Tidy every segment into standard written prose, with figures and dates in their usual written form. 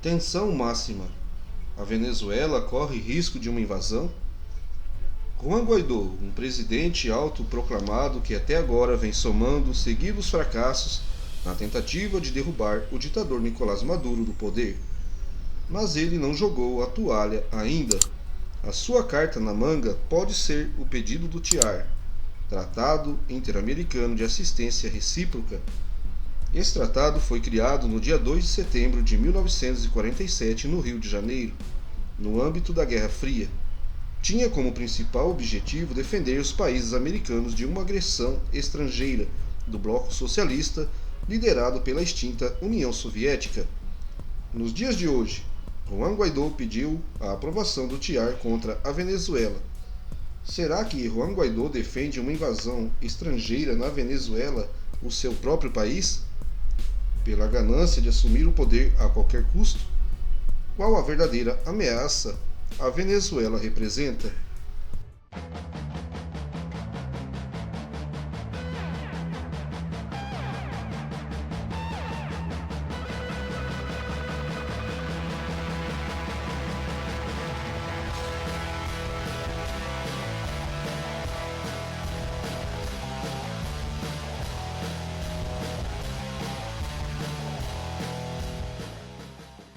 Tensão máxima. A Venezuela corre risco de uma invasão? Juan Guaidó, um presidente autoproclamado que até agora vem somando seguidos fracassos na tentativa de derrubar o ditador Nicolás Maduro do poder. Mas ele não jogou a toalha ainda. A sua carta na manga pode ser o pedido do TIAR, Tratado Interamericano de Assistência Recíproca. Esse tratado foi criado no dia 2 de setembro de 1947 no Rio de Janeiro, no âmbito da Guerra Fria. Tinha como principal objetivo defender os países americanos de uma agressão estrangeira do bloco socialista liderado pela extinta União Soviética. Nos dias de hoje, Juan Guaidó pediu a aprovação do TIAR contra a Venezuela. Será que Juan Guaidó defende uma invasão estrangeira na Venezuela, o seu próprio país? Pela ganância de assumir o poder a qualquer custo? Qual a verdadeira ameaça a Venezuela representa?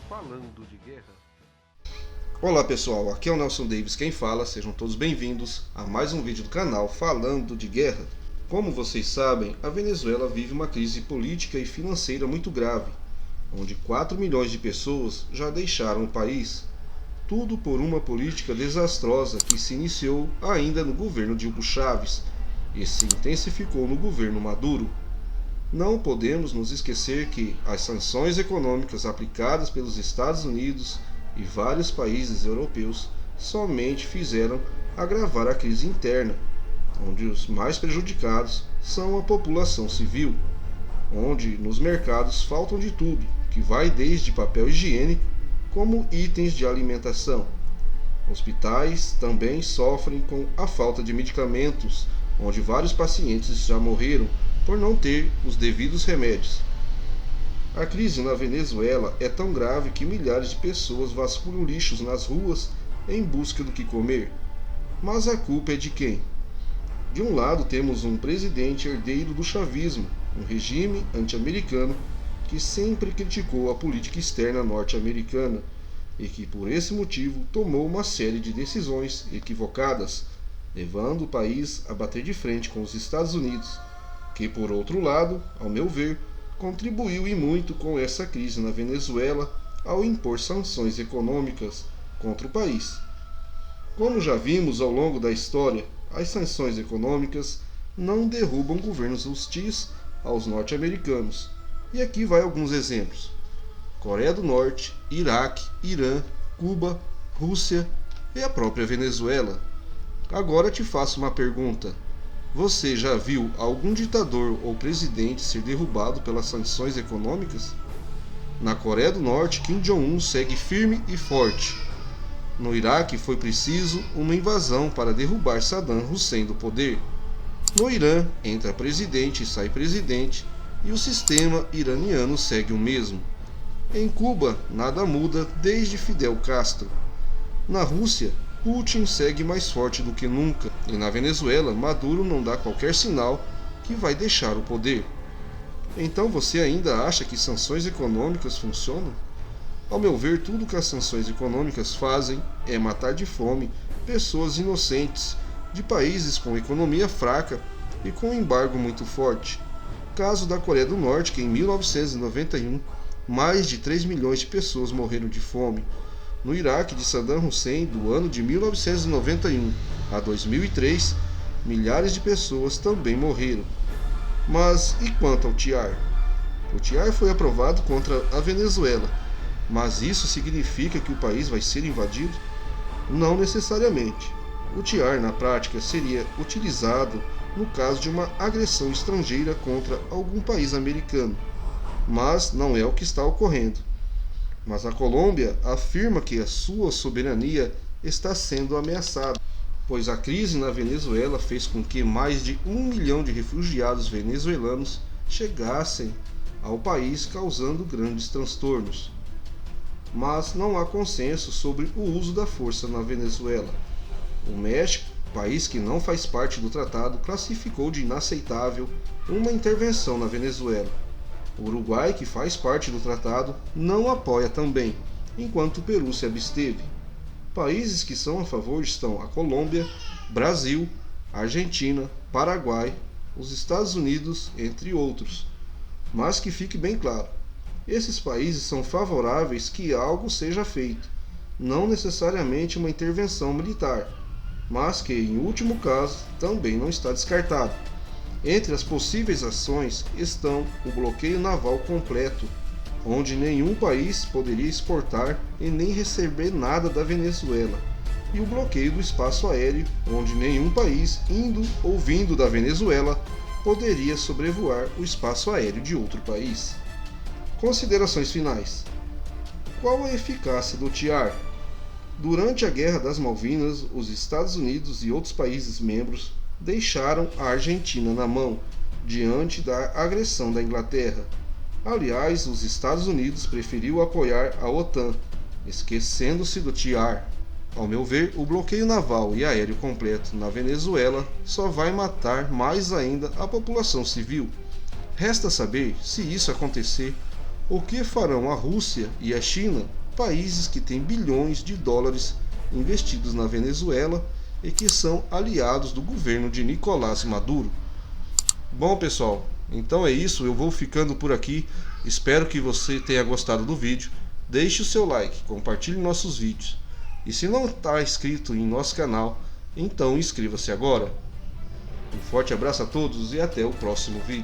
Falando de guerra. Olá pessoal, aqui é o Nelson Davis quem fala, sejam todos bem-vindos a mais um vídeo do canal Falando de Guerra. Como vocês sabem, a Venezuela vive uma crise política e financeira muito grave, onde 4 milhões de pessoas já deixaram o país. Tudo por uma política desastrosa que se iniciou ainda no governo de Hugo Chávez e se intensificou no governo Maduro. Não podemos nos esquecer que as sanções econômicas aplicadas pelos Estados Unidos e vários países europeus somente fizeram agravar a crise interna, onde os mais prejudicados são a população civil, onde nos mercados faltam de tudo, que vai desde papel higiênico como itens de alimentação. Hospitais também sofrem com a falta de medicamentos, onde vários pacientes já morreram por não ter os devidos remédios. A crise na Venezuela é tão grave que milhares de pessoas vasculham lixos nas ruas em busca do que comer. Mas a culpa é de quem? De um lado temos um presidente herdeiro do chavismo, um regime anti-americano que sempre criticou a política externa norte-americana e que por esse motivo tomou uma série de decisões equivocadas, levando o país a bater de frente com os Estados Unidos, que por outro lado, ao meu ver, contribuiu e muito com essa crise na Venezuela ao impor sanções econômicas contra o país. Como já vimos ao longo da história, as sanções econômicas não derrubam governos hostis aos norte-americanos. E aqui vai alguns exemplos: Coreia do Norte, Iraque, Irã, Cuba, Rússia e a própria Venezuela. Agora te faço uma pergunta. Você já viu algum ditador ou presidente ser derrubado pelas sanções econômicas? Na Coreia do Norte, Kim Jong-un segue firme e forte. No Iraque foi preciso uma invasão para derrubar Saddam Hussein do poder. No Irã, entra presidente e sai presidente, e o sistema iraniano segue o mesmo. Em Cuba, nada muda desde Fidel Castro. Na Rússia, Putin segue mais forte do que nunca, e na Venezuela, Maduro não dá qualquer sinal que vai deixar o poder. Então você ainda acha que sanções econômicas funcionam? Ao meu ver, tudo que as sanções econômicas fazem é matar de fome pessoas inocentes de países com economia fraca e com embargo muito forte. Caso da Coreia do Norte, que em 1991 mais de 3 milhões de pessoas morreram de fome. No Iraque de Saddam Hussein, do ano de 1991 a 2003, milhares de pessoas também morreram. Mas e quanto ao TIAR? O TIAR foi aprovado contra a Venezuela, mas isso significa que o país vai ser invadido? Não necessariamente. O TIAR, na prática, seria utilizado no caso de uma agressão estrangeira contra algum país americano, mas não é o que está ocorrendo. Mas a Colômbia afirma que a sua soberania está sendo ameaçada, pois a crise na Venezuela fez com que mais de 1 milhão de refugiados venezuelanos chegassem ao país, causando grandes transtornos. mas não há consenso sobre o uso da força na Venezuela. O México, país que não faz parte do tratado, classificou de inaceitável uma intervenção na Venezuela. O Uruguai, que faz parte do tratado, não apoia também, enquanto o Peru se absteve. Países que são a favor estão a Colômbia, Brasil, Argentina, Paraguai, os Estados Unidos, entre outros. Mas que fique bem claro, esses países são favoráveis que algo seja feito, não necessariamente uma intervenção militar, mas que, em último caso, também não está descartado. Entre as possíveis ações estão o bloqueio naval completo, onde nenhum país poderia exportar e nem receber nada da Venezuela, e o bloqueio do espaço aéreo, onde nenhum país indo ou vindo da Venezuela poderia sobrevoar o espaço aéreo de outro país. Considerações finais. Qual a eficácia do TIAR? Durante a Guerra das Malvinas, os Estados Unidos e outros países membros deixaram a Argentina na mão, diante da agressão da Inglaterra. Aliás, os Estados Unidos preferiu apoiar a OTAN, esquecendo-se do TIAR. Ao meu ver, o bloqueio naval e aéreo completo na Venezuela só vai matar mais ainda a população civil. Resta saber, se isso acontecer, o que farão a Rússia e a China, países que têm bilhões de dólares investidos na Venezuela e que são aliados do governo de Nicolás Maduro. Bom, pessoal, então é isso, eu vou ficando por aqui. Espero que você tenha gostado do vídeo. Deixe o seu like, compartilhe nossos vídeos. E se não está inscrito em nosso canal, então inscreva-se agora. Um forte abraço a todos e até o próximo vídeo.